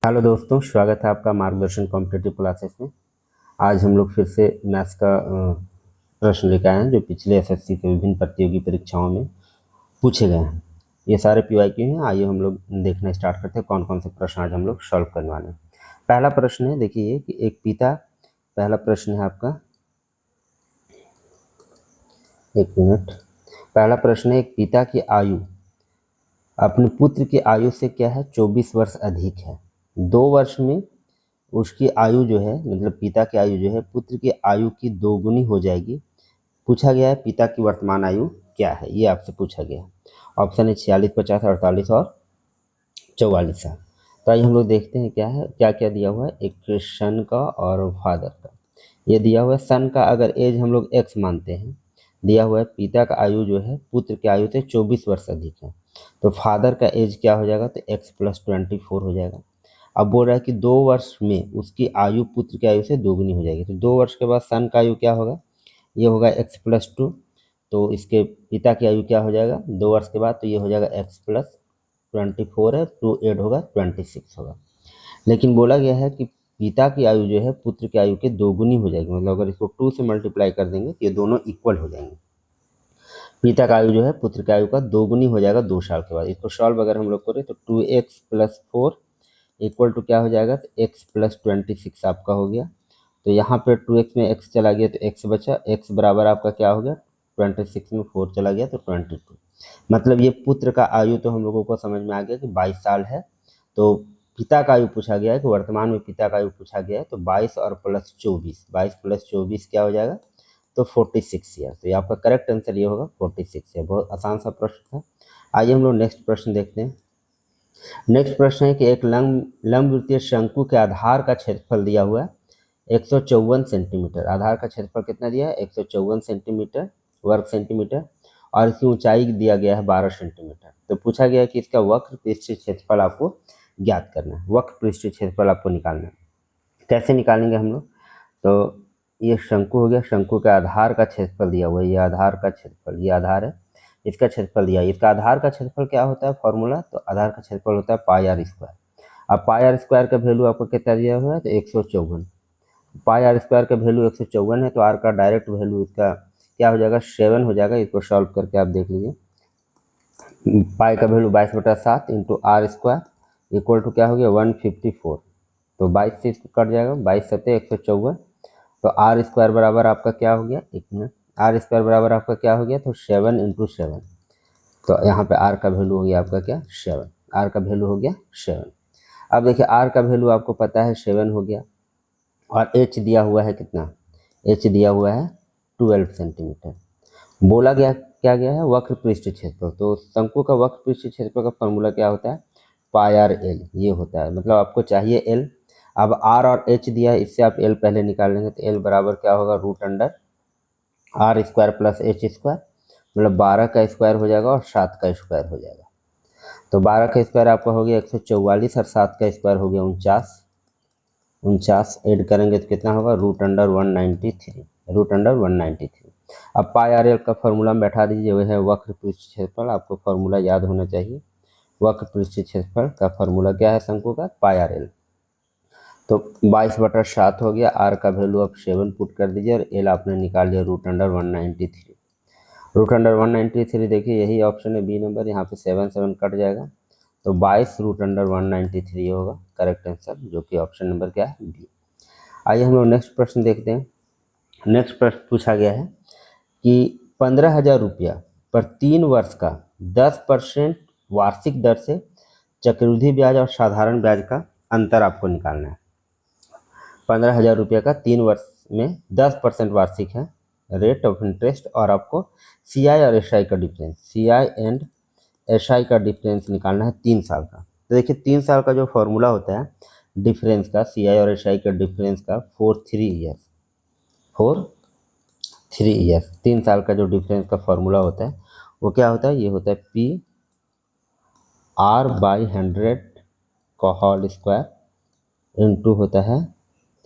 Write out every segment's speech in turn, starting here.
Hello दोस्तों, स्वागत है आपका मार्गदर्शन कॉम्पिटेटिव क्लासेस में। आज हम लोग फिर से मैथ्स का प्रश्न लेकर आए हैं जो पिछले एसएससी के विभिन्न प्रतियोगी परीक्षाओं में पूछे गए हैं। ये सारे पीवाईक्यू हैं। आइए हम लोग देखना स्टार्ट करते हैं कौन कौन से प्रश्न आज हम लोग सॉल्व करने वाले हैं। पहला प्रश्न है, देखिए कि एक पिता, पहला प्रश्न है आपका, एक मिनट। पहला प्रश्न है, एक पिता की आयु अपने पुत्र की आयु से क्या है 24 वर्ष अधिक है। 2 वर्ष में उसकी आयु जो है, मतलब पिता की आयु जो है पुत्र की आयु की दोगुनी हो जाएगी। पूछा गया है पिता की वर्तमान आयु क्या है, ये आपसे पूछा गया है। ऑप्शन है 46, 50, 48 और 44 साल। तो आइए हम लोग देखते हैं क्या है, क्या क्या दिया हुआ है। एक सन का और फादर का ये दिया हुआ है। सन का अगर एज हम लोग एक्स मानते हैं, दिया हुआ है पिता का आयु जो है पुत्र की आयु से 24 वर्ष अधिक है, तो फादर का एज क्या हो जाएगा, तो एक्स प्लस 24 हो जाएगा। अब बोल रहा है कि 2 वर्ष में उसकी आयु पुत्र की आयु से दोगुनी हो जाएगी, तो 2 वर्ष के बाद सन का आयु क्या होगा, ये होगा एक्स प्लस 2। तो इसके पिता की आयु क्या हो जाएगा 2 वर्ष के बाद, तो ये हो जाएगा एक्स प्लस 24 है, 2 ऐड होगा 26 होगा। लेकिन बोला गया है कि पिता की आयु जो है पुत्र की आयु के दोगुनी हो जाएगी, मतलब अगर इसको 2 से मल्टीप्लाई कर देंगे तो ये दोनों इक्वल हो जाएंगे। पिता का आयु जो है पुत्र की आयु का दोगुनी हो जाएगा 2 साल के बाद। इसको सॉल्व अगर हम लोग करें तो 2x प्लस 4 इक्वल टू क्या हो जाएगा, तो x प्लस 26 आपका हो गया। तो यहाँ पे 2x में x चला गया तो x बचा, x बराबर आपका क्या हो गया 26 में 4 चला गया तो 22। मतलब ये पुत्र का आयु तो हम लोगों को समझ में आ गया कि 22 साल है। तो पिता का आयु पूछा गया है कि वर्तमान में पिता का आयु पूछा गया है, तो 22 और प्लस 24, 22 प्लस 24 क्या हो जाएगा, तो 46 ईयर। तो ये आपका करेक्ट आंसर ये होगा 46 ईयर। बहुत आसान सा प्रश्न था। आइए हम लोग नेक्स्ट प्रश्न देखते हैं। नेक्स्ट प्रश्न है कि एक लंबवृत्तीय शंकु के आधार का क्षेत्रफल दिया हुआ है 154 सेंटीमीटर। आधार का क्षेत्रफल कितना दिया है 154 सेंटीमीटर वर्ग सेंटीमीटर, और इसकी ऊंचाई दिया गया है 12 सेंटीमीटर। तो पूछा गया है कि इसका वक्र पृष्ठीय क्षेत्रफल आपको ज्ञात करना है। वक्र पृष्ठीय क्षेत्रफल आपको निकालना है। कैसे निकालेंगे हम लोग, तो ये शंकु हो गया, शंकु के आधार का क्षेत्रफल दिया हुआ है, ये आधार का क्षेत्रफल, ये आधार है, इसका क्षेत्रफल दिया है। इसका आधार का क्षेत्रफल क्या होता है फॉर्मूला, तो आधार का क्षेत्रफल होता है पाई आर स्क्वायर। अब पाई आर स्क्वायर का वैल्यू आपको कितना दिया हुआ है, तो 154। पाई आर स्क्वायर का वैल्यू 154 है, तो आर का डायरेक्ट वैल्यू इसका क्या हो जाएगा 7 हो जाएगा। इसको सॉल्व करके आप देख लीजिए। पाई का value 22/7 into r square equal to क्या हो गया 154। तो 22 से इसको कट जाएगा, 22 सत्ते 154। तो आर स्क्वायर बराबर आपका क्या हो गया, एक मिनट, आर स्क्वायर बराबर आपका क्या हो गया, तो 7 इंटू 7। तो यहाँ पे आर का वैल्यू हो गया आपका क्या 7, आर का वैल्यू हो गया 7। अब देखिए आर का वैल्यू आपको पता है 7 हो गया, और एच दिया हुआ है कितना, एच दिया हुआ है 12 सेंटीमीटर। बोला गया क्या गया है वक्र पृष्ठ क्षेत्रफल। तो शंकु का वक्र पृष्ठ क्षेत्रफल का फॉर्मूला क्या होता है, पाई आर एल, ये होता है। मतलब आपको चाहिए एल। अब आर और एच दिया है, इससे आप एल पहले निकाल लेंगे, तो एल बराबर क्या होगा root under r square plus h square, मतलब 12 का स्क्वायर हो जाएगा और 7 का स्क्वायर हो जाएगा। तो 12 का स्क्वायर आपका हो गया 144 और 7 का स्क्वायर हो गया 49। 49 ऐड करेंगे तो कितना होगा रूट अंडर 193, रूट अंडर 193। अब पाई आर एल का फॉर्मूला में बैठा दीजिए, वह है वक्र पृष्ठ क्षेत्रफल। आपको फॉर्मूला याद होना चाहिए। वक्र पृष्ठ क्षेत्रफल का फॉर्मूला क्या है शंकु का, पाई आर एल। तो 22/7 हो गया, आर का वैल्यू आप 7 पुट कर दीजिए, और एल आपने निकाल लिया रूट अंडर 193। रूट अंडर 193 देखिए यही ऑप्शन है बी नंबर, यहाँ पे 7 7 कट जाएगा, तो 22 रूट अंडर 193 होगा करेक्ट आंसर, जो कि ऑप्शन नंबर क्या है बी। आइए हम लोग नेक्स्ट प्रश्न देखते हैं। नेक्स्ट प्रश्न पूछा गया है कि 15,000 रुपया पर 3 वर्ष का 10% वार्षिक दर से चक्रवृद्धि ब्याज और साधारण ब्याज का अंतर आपको निकालना है। 15,000 रुपये का 3 वर्ष में 10% वार्षिक है रेट ऑफ इंटरेस्ट, और आपको CI और SI का डिफरेंस, CI एंड SI का डिफरेंस निकालना है 3 साल का। तो देखिए 3 साल का जो फॉर्मूला होता है डिफरेंस का, CI और SI का डिफरेंस का 4 3 ईयर्स, 3 साल का जो डिफरेंस का फॉर्मूला होता है वो क्या होता है, ये होता है P R/100 का होल स्क्वायर इंटू होता है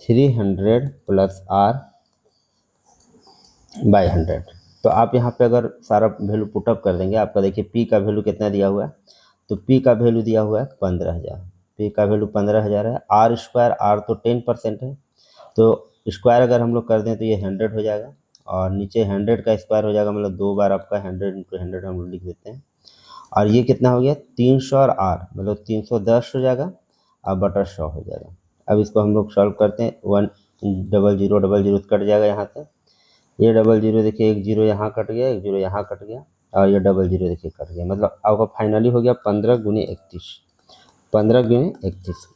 300 प्लस R/100। तो आप यहाँ पे अगर सारा वैल्यू पुटअप कर देंगे, आपका देखिए P का वैल्यू कितना दिया हुआ है, तो P का वैल्यू दिया हुआ है 15,000, पी का वैल्यू 15,000 है। आर स्क्वायर, आर तो 10% है, तो स्क्वायर अगर हम लोग कर दें तो ये 100 हो जाएगा, और नीचे 100 का स्क्वायर हो जाएगा, मतलब 2 बार आपका 100 × 100 हम लोग लिख देते हैं। और ये कितना हो गया 300, और आर मतलब 310 हो जाएगा, और बटा 100 हो जाएगा। अब इसको हम लोग सॉल्व करते हैं। 1 0 0 0 कट जाएगा यहाँ से, ये 0 0 देखिए, 1 0 यहाँ कट गया, 1 0 यहाँ कट गया, और ये 0 0 देखिए कट गया, मतलब आपका फाइनली हो गया 15 × 31, 15 × 31।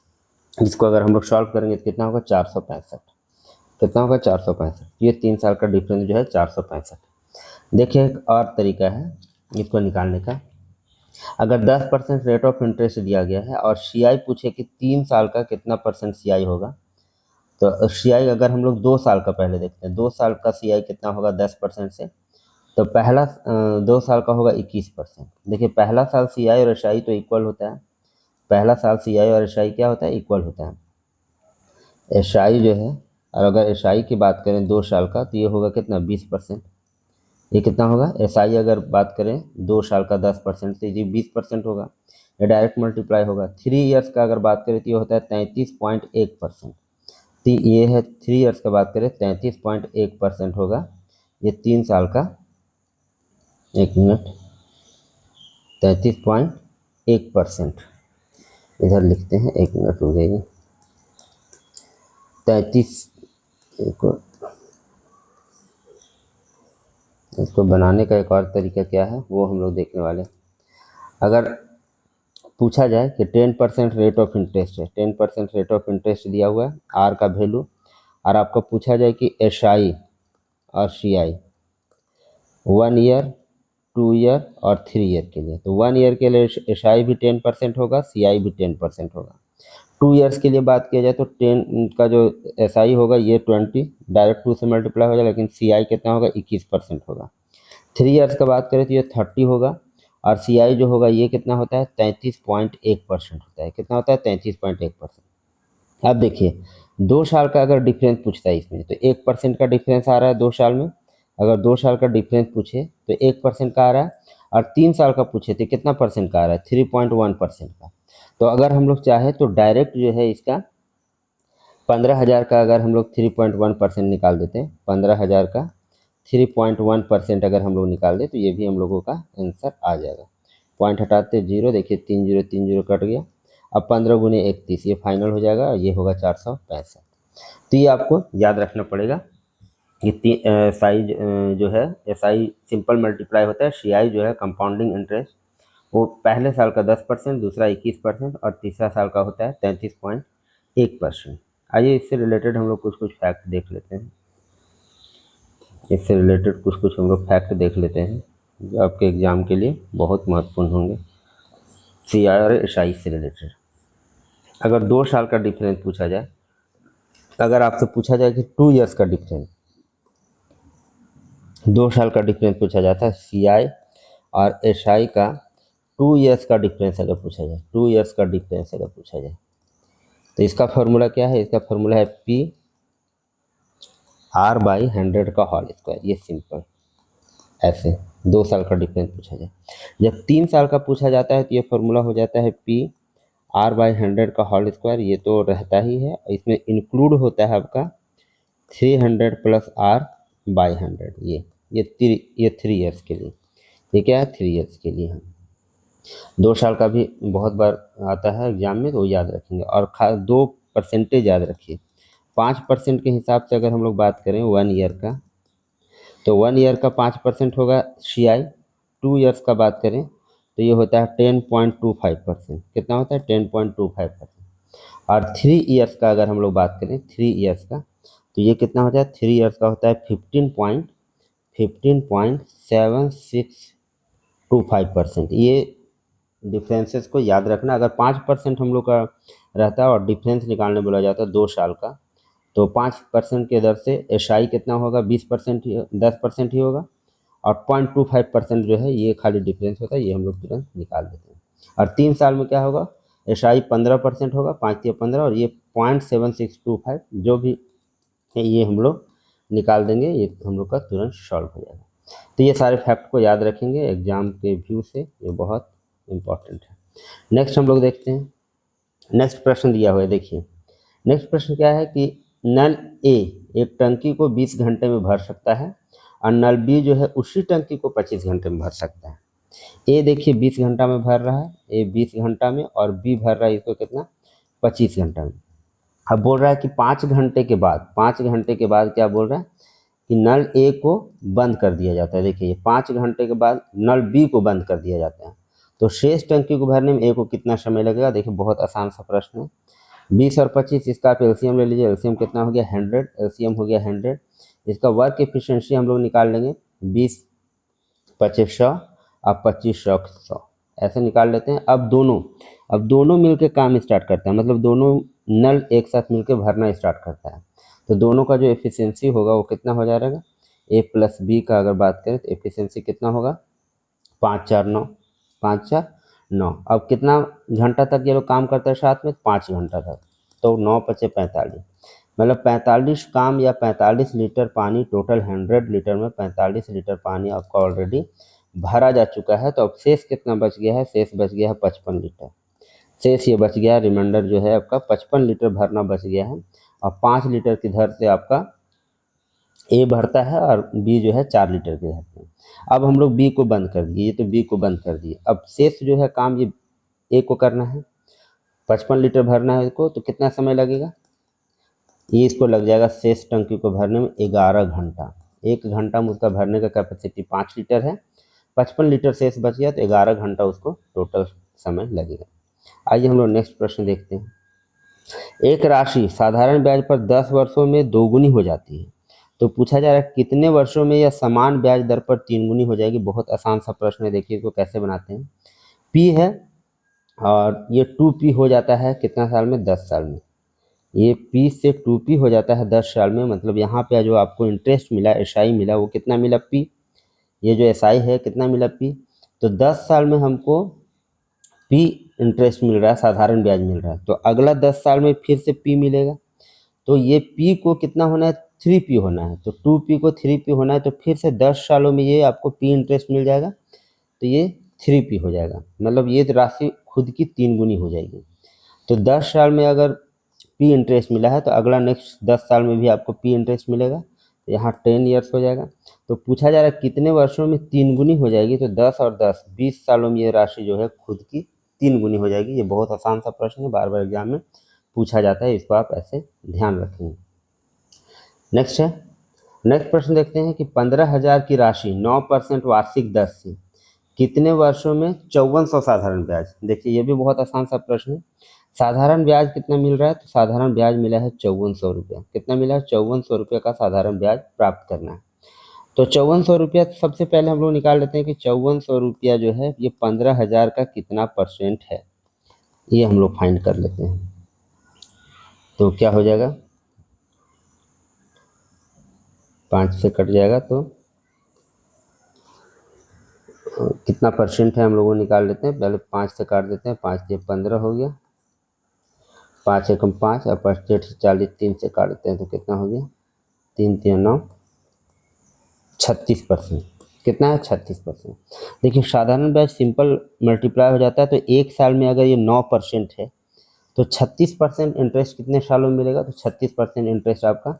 इसको अगर हम लोग सॉल्व करेंगे तो कितना होगा 465, कितना होगा 465। ये 3 साल का डिफरेंस जो है 465। देखिए एक और तरीका है इसको निकालने का। अगर 10% रेट ऑफ इंटरेस्ट दिया गया है और सीआई पूछे कि 3 साल का कितना परसेंट सीआई होगा, तो सीआई अगर हम लोग 2 साल का पहले देखते हैं, 2 साल का सीआई कितना होगा 10% से, तो पहला 2 साल का होगा 21%। देखिए पहला साल सीआई और एसआई तो इक्वल होता है, पहला साल सीआई और एसआई क्या होता है, इक्वल होता है। एसआई जो है, और अगर एसआई की बात करें 2 साल का, तो ये होगा कितना 20%। ये कितना होगा, एसआई अगर बात करें 2 साल का 10% तो ये 20% होगा, ये डायरेक्ट मल्टीप्लाई होगा। 3 ईयर्स का अगर बात करें तो ये होता है 33.1%। तो ये है 3 ईयर्स का बात करें 33.1% होगा। ये 3 साल का, 1 मिनट, 33.1% इधर लिखते हैं, 1 मिनट हो जाएगी। 33 को, इसको बनाने का एक और तरीका क्या है वो हम लोग देखने वाले हैं। अगर पूछा जाए कि 10% रेट ऑफ इंटरेस्ट है, 10% रेट ऑफ इंटरेस्ट दिया हुआ है, आर का वैल्यू, और आपको पूछा जाए कि एसआई और सीआई 1 ईयर, 2 ईयर और 3 ईयर के लिए, तो 1 ईयर के लिए एसआई भी 10% होगा, सीआई भी 10% होगा। 2 ईयर्स के लिए बात किया जाए तो 10 का जो एसआई होगा ये 20 डायरेक्ट 2 से मल्टीप्लाई हो जाएगा, लेकिन सीआई कितना होगा 21% होगा। 3 ईयर्स का बात करें तो ये 30 होगा, और सीआई जो होगा ये कितना होता है 33.1% होता है। कितना होता है 33.1%। अब देखिए 2 साल का अगर डिफरेंस पूछता है इसमें, तो 1% का डिफरेंस आ रहा है 2 साल में। अगर 2 साल का डिफरेंस पूछे तो 1% का आ रहा है, और 3 साल का पूछे तो कितना परसेंट का आ रहा है 3.1% का। तो अगर हम लोग चाहे तो डायरेक्ट जो है इसका 15,000 का अगर हम लोग 3.1% निकाल देते हैं, 15,000 का 3.1% अगर हम लोग निकाल दें तो ये भी हम लोगों का आंसर आ जाएगा। पॉइंट हटाते 0, देखिए 3 0 3 0 कट गया। अब 15 × 31 ये फाइनल हो जाएगा, और ये होगा 465। तो ये आपको याद रखना पड़ेगा। ये साइज जो है एसआई सिंपल मल्टीप्लाई होता है, सीआई जो है कंपाउंडिंग इंटरेस्ट, वो पहले साल का 10%, दूसरा 21% और तीसरा साल का होता है 33.1%। आइए इससे रिलेटेड हम लोग कुछ कुछ फैक्ट देख लेते हैं। इससे रिलेटेड कुछ कुछ हम लोग फैक्ट देख लेते हैं जो आपके एग्ज़ाम के लिए बहुत महत्वपूर्ण होंगे। सीआई और एसआई से रिलेटेड अगर 2 साल का डिफरेंस पूछा जाए, अगर आपसे पूछा जाए कि 2 ईयर्स का डिफरेंस, 2 साल का डिफरेंस पूछा जाता है, सीआई और एसआई का 2 ईयर्स का डिफरेंस अगर पूछा जाए, 2 ईयर्स का डिफरेंस अगर पूछा जाए, तो इसका फॉर्मूला क्या है, इसका फॉर्मूला है पी आर बाई 100 का होल स्क्वायर। ये सिंपल ऐसे 2 साल का डिफरेंस पूछा जाए। जब 3 साल का पूछा जाता है तो ये फॉर्मूला हो जाता है पी आर बाई 100 का होल स्क्वायर। ये तो रहता ही है, इसमें इंक्लूड होता है आपका 300 प्लस आर बाई 100। ये 3 ईयर्स के लिए, ये क्या है 3 ईयर्स के लिए है। 2 साल का भी बहुत बार आता है एग्जाम में, तो वो याद रखेंगे। और खास 2% याद रखिए। 5% के हिसाब से अगर हम लोग बात करें 1 ईयर का, तो 1 ईयर का 5% होगा सीआई। 2 ईयर्स का बात करें तो ये होता है 10.25%। कितना होता है 10.25%। और 3 ईयर्स का अगर हम लोग बात करें 3 ईयर्स का, तो ये कितना होता है 3 ईयर्स का होता है 15.725%। ये डिफरेंसेस को याद रखना। अगर 5% हम लोग का रहता है और डिफरेंस निकालने बोला जाता है 2 साल का, तो 5% के दर से एसआई कितना होगा 20% ही, 10% ही होगा, और 0.25% जो है ये खाली डिफरेंस होता है, ये हम लोग तुरंत निकाल देते हैं। और 3 साल में क्या होगा, एसआई 15% होगा, 5 या 15, और ये 0.7625 जो भी है ये हम लोग निकाल देंगे, ये हम लोग का तुरंत सॉल्व हो जाएगा। तो ये सारे फैक्ट को याद रखेंगे एग्जाम के व्यू से, ये बहुत इम्पॉर्टेंट है। नेक्स्ट हम लोग देखते हैं नेक्स्ट प्रश्न दिया हुआ है, देखिए नेक्स्ट प्रश्न क्या है कि नल ए एक टंकी को 20 घंटे में भर सकता है और नल बी जो है उसी टंकी को 25 घंटे में भर सकता है। ए देखिए 20 घंटा में भर रहा है, ए 20 घंटा में, और बी भर रहा है इसको कितना, 25 घंटा में। अब बोल रहा है कि 5 घंटे के बाद, 5 घंटे के बाद क्या बोल रहा है कि नल ए को बंद कर दिया जाता है। देखिए ये 5 घंटे के बाद नल बी को बंद कर दिया जाता है, तो शेष टंकी को भरने में ए को कितना समय लगेगा। देखिए बहुत आसान सा प्रश्न है। 20 और 25, इसका आप एलसीएम ले लीजिए, एलसीएम कितना हो गया 100, एलसीएम हो गया 100। इसका वर्क एफिशिएंसी हम लोग निकाल लेंगे, 20 25 100 और 25 100 100 ऐसे निकाल लेते हैं। अब दोनों मिलके काम स्टार्ट करते हैं, मतलब दोनों नल एक साथ मिलकर भरना स्टार्ट करता है, तो दोनों का जो एफिशिएंसी होगा वो कितना हो जाएगा, ए प्लस बी का अगर बात करें तो एफिशिएंसी कितना होगा, 5 4 9, 5 4 9। अब कितना घंटा तक ये लोग काम करते हैं साथ में, 5 घंटा तक, तो 9 पचे 45, मतलब 45 काम या 45 लीटर पानी, टोटल 100 लीटर में 45 लीटर पानी आपका ऑलरेडी भरा जा चुका है। तो अब शेष कितना बच गया है, शेष बच गया है 55 लीटर, शेष ये बच गया, रिमाइंडर जो है आपका 55 लीटर भरना बच गया है। और 5 लीटर की दर से आपका ए भरता है और बी जो है 4 लीटर की दर से। अब हम लोग बी को बंद कर दिए, ये तो बी को बंद कर दिए, अब शेष जो है काम ये ए को करना है, 55 लीटर भरना है इसको, तो कितना समय लगेगा, ये इसको लग जाएगा शेष टंकी को भरने में 11 घंटा। 1 घंटा में उसका भरने का कैपेसिटी 5 लीटर है, 55 लीटर शेष बच गया, तो 11 घंटा उसको टोटल समय लगेगा। आइए हम लोग नेक्स्ट प्रश्न देखते हैं। एक राशि साधारण ब्याज पर 10 वर्षों में दोगुनी हो जाती है, तो पूछा जा रहा है कितने वर्षों में यह समान ब्याज दर पर 3 गुनी हो जाएगी। बहुत आसान सा प्रश्न है, देखिए इसको कैसे बनाते हैं। पी है और ये 2P हो जाता है कितना साल में, 10 साल में। ये P से 2P हो जाता है 10 साल में, मतलब यहाँ पे जो आपको इंटरेस्ट मिला, एसआई मिला, वो कितना मिला P, ये जो एसआई है कितना मिला P, तो 10 साल में हमको P इंटरेस्ट मिल रहा है, साधारण ब्याज मिल रहा है, तो अगला 10 साल में फिर से P मिलेगा, तो ये P को कितना होना है, 3P होना है, तो 2P को 3P होना है, तो फिर से 10 सालों में ये आपको P इंटरेस्ट मिल जाएगा, तो ये 3P हो जाएगा, मतलब ये राशि खुद की 3 गुनी हो जाएगी। तो 10 साल में अगर P इंटरेस्ट मिला है, तो अगला नेक्स्ट 10 साल में भी आपको P इंटरेस्ट मिलेगा, तो यहाँ 10 ईयर्स हो जाएगा। तो पूछा जा रहा है कितने वर्षों में 3 गुनी हो जाएगी, तो 10 और 10 20 सालों में ये राशि जो है खुद की 3 गुनी हो जाएगी। ये बहुत आसान सा प्रश्न है, बार बार एग्जाम में पूछा जाता है, इसको आप ऐसे ध्यान रखेंगे। नेक्स्ट है, नेक्स्ट प्रश्न देखते हैं कि 15,000 की राशि 9% वार्षिक दर से कितने वर्षों में 5400 साधारण ब्याज। देखिए ये भी बहुत आसान सा प्रश्न है। साधारण ब्याज कितना मिल रहा है, तो साधारण ब्याज मिला है 5400 रुपया। कितना मिला है, 5400 रुपये का साधारण ब्याज प्राप्त करना है। तो 5400 रुपया सबसे पहले हम लोग निकाल लेते हैं कि 5400 रुपया जो है ये 15,000 का कितना % है, ये हम लोग फाइंड कर लेते हैं। तो क्या हो जाएगा, 5 से कट जाएगा, तो कितना % है हम लोगों निकाल लेते हैं, पहले 5 से काट देते हैं, 5 से 15 हो गया, 5 एकम 5 और 5 से 40, 3 से काट देते हैं तो कितना हो गया, 3 3 9, 36%। कितना है, 36%। देखिए साधारण ब्याज सिंपल मल्टीप्लाई हो जाता है, तो एक साल में अगर ये 9% है, तो 36% इंटरेस्ट कितने सालों में मिलेगा, तो 36% इंटरेस्ट आपका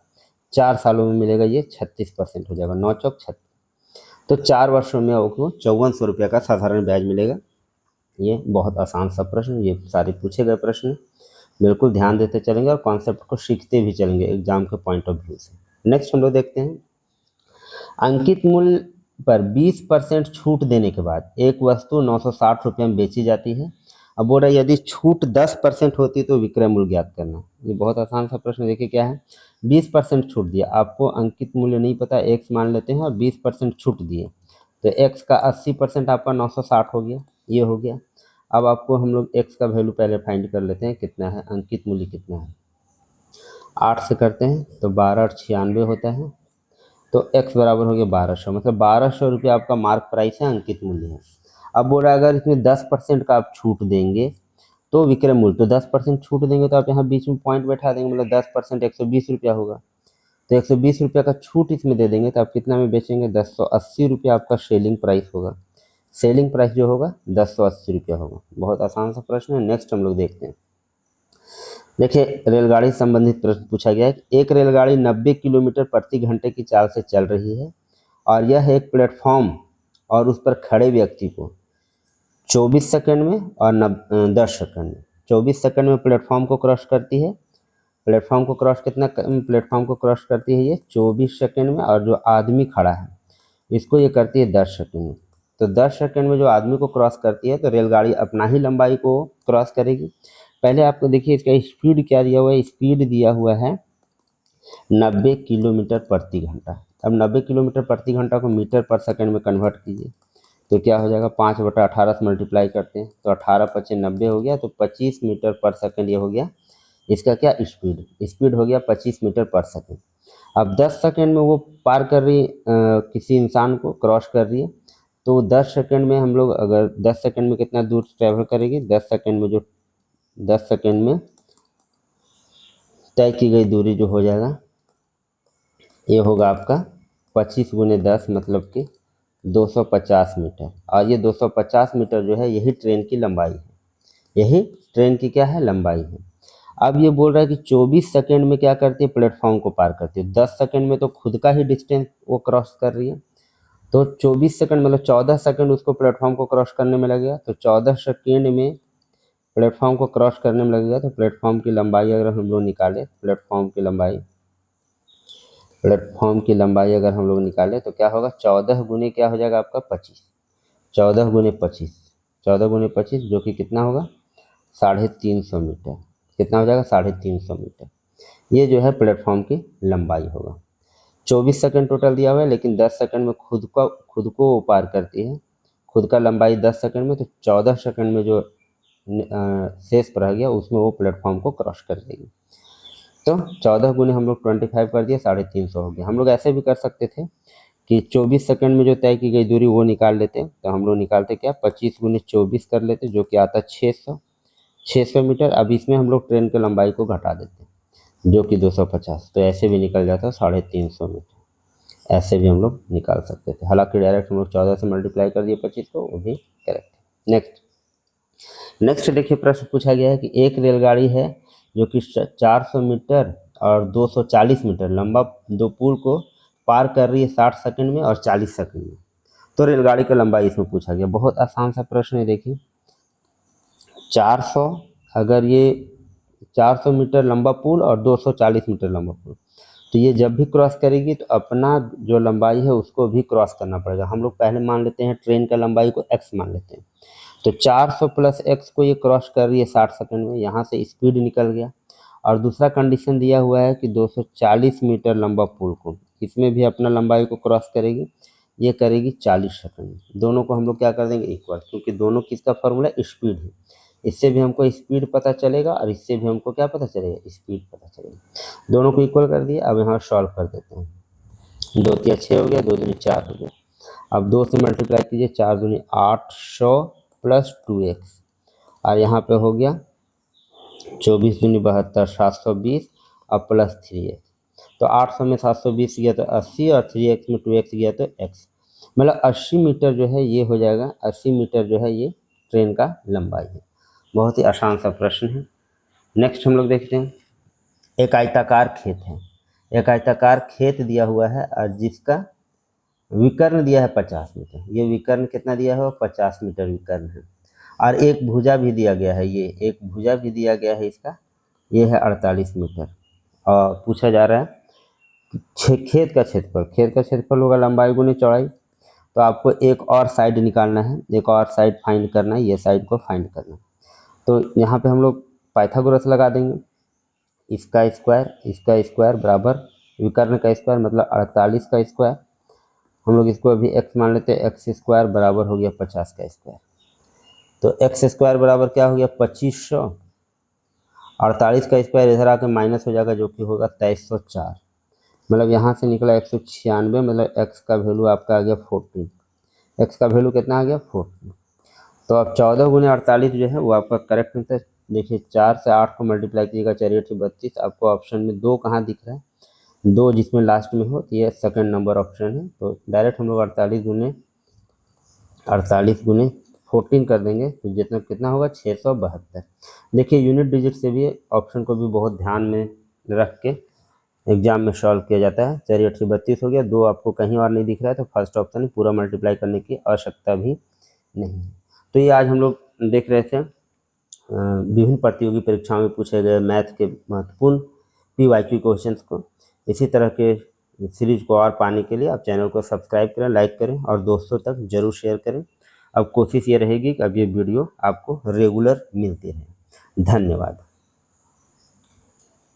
4 सालों में मिलेगा, ये 36% हो जाएगा, 9 चौक 36। तो 4 वर्षों में आपको 5400 रुपये का साधारण ब्याज मिलेगा। ये बहुत आसान सा प्रश्न, ये सारे पूछे गए प्रश्न, बिल्कुल ध्यान देते चलेंगे और कॉन्सेप्ट को सीखते भी चलेंगे एग्जाम के पॉइंट ऑफ व्यू से। नेक्स्ट हम लोग देखते हैं, अंकित मूल्य पर 20% छूट देने के बाद एक वस्तु 960 रुपये में बेची जाती है। अब बोल रहा है यदि छूट 10% होती तो विक्रय मूल्य ज्ञात करना। ये बहुत आसान सा प्रश्न, देखिए क्या है, 20% छूट दिया, आपको अंकित मूल्य नहीं पता, x मान लेते हैं और 20% छूट दिए, तो x का 80% आपका 960 हो गया, ये हो गया। अब आपको हम लोग x का वैल्यू पहले फाइंड कर लेते हैं, कितना है, अंकित मूल्य कितना है, 8 से करते हैं तो 12 और 96 होता है, तो x बराबर हो गया 1200, मतलब 1200 रुपये आपका मार्क प्राइस है, अंकित मूल्य है। अब बोल रहा है अगर इसमें 10% का आप छूट देंगे तो विक्रय मूल्य, तो 10% छूट देंगे तो आप यहाँ बीच में पॉइंट बैठा देंगे, मतलब 10% 120 रुपया होगा, तो 120 रुपये का छूट इसमें दे देंगे, तो आप कितना में बेचेंगे, 1080 रुपया आपका सेलिंग प्राइस होगा। सेलिंग प्राइस जो होगा 1080 रुपया होगा। बहुत आसान सा प्रश्न है। नेक्स्ट हम लोग देखते हैं, देखिए, रेलगाड़ी से संबंधित प्रश्न पूछा गया है कि एक रेलगाड़ी 90 किलोमीटर प्रति घंटे की चाल से चल रही है और यह एक प्लेटफॉर्म और उस पर खड़े व्यक्ति को 24 सेकंड में और 10 सेकंड में, 24 सेकंड में प्लेटफॉर्म को क्रॉस करती है। प्लेटफॉर्म को क्रॉस करती है ये 24 सेकंड में, और जो आदमी खड़ा है इसको ये करती है 10 सेकंड में। तो 10 सेकंड में जो आदमी को क्रॉस करती है तो रेलगाड़ी अपना ही लंबाई को क्रॉस करेगी। पहले आपको देखिए इसका स्पीड क्या दिया हुआ है, स्पीड दिया हुआ है 90 किलोमीटर प्रति घंटा। अब 90 किलोमीटर प्रति घंटा को मीटर पर सेकंड में कन्वर्ट कीजिए तो क्या हो जाएगा, 5/18 से मल्टीप्लाई करते हैं तो 18×5 = 90 हो गया, तो 25 मीटर पर सेकंड ये हो गया इसका क्या स्पीड हो गया 25 मीटर पर सेकंड। अब 10 सेकंड में वो पार कर रही किसी इंसान को क्रॉस कर रही है, तो 10 सेकंड में हम लोग अगर 10 सेकंड में कितना दूर ट्रैवल करेगी, 10 सेकंड में तय की गई दूरी जो हो जाएगा ये होगा आपका 25×10 मतलब कि 250 मीटर। और ये 250 मीटर जो है यही ट्रेन की लंबाई है, यही ट्रेन की क्या है लंबाई है। अब ये बोल रहा है कि 24 सेकंड में क्या करती है, प्लेटफॉर्म को पार करती है। 10 सेकंड में तो खुद का ही डिस्टेंस वो क्रॉस कर रही है, तो 24 सेकंड मतलब 14 सेकंड उसको प्लेटफॉर्म को क्रॉस करने में लगेगा। तो 14 सेकंड में प्लेटफॉर्म को क्रॉस करने में लगेगा, तो प्लेटफॉर्म की लंबाई अगर हम लोग निकालें, प्लेटफॉर्म की लंबाई अगर हम लोग निकालें तो क्या होगा, 14 गुने क्या हो जाएगा आपका 25, 14 गुने 25 जो कि कितना होगा 350 मीटर। कितना हो जाएगा 350 मीटर। ये जो है प्लेटफॉर्म की लंबाई होगा। 24 सेकंड टोटल दिया हुआ है, लेकिन 10 सेकंड में खुद को वो पार करती है, खुद का लंबाई 10 सेकंड में, तो 14 सेकंड में जो शेष रह गया उसमें वो प्लेटफॉर्म को क्रॉस कर देगी। तो 14 गुने हम लोग 25 कर दिए, 350 हो गया। हम लोग ऐसे भी कर सकते थे कि 24 सेकंड में जो तय की गई दूरी वो निकाल लेते, तो हम लोग निकालते क्या 25×24 कर लेते, जो कि आता 600 मीटर। अब इसमें हम लोग ट्रेन की लंबाई को घटा देते जो कि 250, तो ऐसे भी निकल जाता 350 मीटर। ऐसे भी हम लोग निकाल सकते थे, हालांकि डायरेक्ट हम लोग 14 से मल्टीप्लाई कर दिए 25 को, वो भी करेक्ट है। नेक्स्ट देखिए प्रश्न पूछा गया है कि एक रेलगाड़ी है जो कि 400 मीटर और 240 मीटर लंबा दो पुल को पार कर रही है 60 सेकंड में और 40 सेकंड में। तो रेलगाड़ी का लंबाई इसमें पूछा गया। बहुत आसान सा प्रश्न है, देखिए 400, अगर ये 400 मीटर लंबा पुल और 240 मीटर लंबा पुल, तो ये जब भी क्रॉस करेगी तो अपना जो लंबाई है उसको भी क्रॉस करना पड़ेगा। हम लोग पहले मान लेते हैं ट्रेन का लंबाई को x मान लेते हैं, तो 400 + x को ये क्रॉस कर रही है 60 सेकंड में, यहाँ से स्पीड निकल गया। और दूसरा कंडीशन दिया हुआ है कि 240 मीटर लंबा पुल को, इसमें भी अपना लंबाई को क्रॉस करेगी, ये करेगी 40 सेकंड। दोनों को हम लोग क्या कर देंगे इक्वल, क्योंकि दोनों किसका फॉर्मूला स्पीड है। इससे भी हमको स्पीड पता चलेगा और इससे भी हमको क्या पता चलेगा, स्पीड पता चलेगा। दोनों को इक्वल कर दिए। अब यहाँ सॉल्व कर देते हैं, 2 × 6 हो गया, 2 दूनी 4 हो गया। अब 2 से मल्टीप्लाई कीजिए, 4 दूनी 800 + 2x, और यहाँ पे हो गया 24 दूनी 72, 720 और +3x। तो 800 में 720 गया तो 80, और 3x में 2x गया तो x, मतलब 80 मीटर जो है ये हो जाएगा। 80 मीटर जो है ये ट्रेन का लंबाई है। बहुत ही आसान सा प्रश्न है। नेक्स्ट हम लोग देखते हैं, एक आयताकार खेत है, एक आयताकार खेत दिया हुआ है और जिसका विकर्ण दिया है 50 मीटर। ये विकर्ण कितना दिया है, 50 मीटर विकर्ण है। और एक भुजा भी दिया गया है, ये एक भुजा भी दिया गया है इसका, ये है 48 मीटर। और पूछा जा रहा है खेत का क्षेत्रफल होगा लंबाई गुने चौड़ाई। तो आपको एक और साइड निकालना है, एक और साइड फाइंड करना है, ये साइड को फाइंड करना है। तो यहाँ पे हम लोग पाइथागोरस लगा देंगे, इसका स्क्वायर बराबर विकर्ण का स्क्वायर मतलब 48 का स्क्वायर। हम लोग इसको अभी x मान लेते हैं, x² बराबर हो गया 50 का स्क्वायर। तो x² बराबर क्या हो गया 2500, 48 का स्क्वायर इधर आके माइनस हो जाएगा जो कि होगा 2304, मतलब यहाँ से निकला 196, मतलब x का वैल्यू आपका आ गया 14। x का वैल्यू कितना आ गया 14। तो अब 14 गुने 48 जो है वो आपका करेक्ट आंसर। देखिए 4 से 8 को मल्टीप्लाई कीजिएगा, 4 × 32। आपको ऑप्शन में 2 कहाँ दिख रहा है, 2 जिसमें लास्ट में हो, तो ये सेकंड नंबर ऑप्शन है। तो डायरेक्ट हम लोग 48 गुने 14 कर देंगे तो जितना कितना होगा 672। देखिए यूनिट डिजिट से भी ऑप्शन को भी बहुत ध्यान में रख के एग्जाम में सॉल्व किया जाता है। चलिए 832 हो गया, 2 आपको कहीं और नहीं दिख रहा है तो फर्स्ट ऑप्शन है, पूरा मल्टीप्लाई करने की आवश्यकता भी नहीं है। तो ये आज हम लोग देख रहे थे विभिन्न प्रतियोगी परीक्षाओं में पूछे गए मैथ के महत्वपूर्ण PYQ क्वेश्चंस को। इसी तरह के सीरीज को और पाने के लिए आप चैनल को सब्सक्राइब करें, लाइक करें और दोस्तों तक जरूर शेयर करें। अब कोशिश ये रहेगी कि अब ये वीडियो आपको रेगुलर मिलती रहे। धन्यवाद।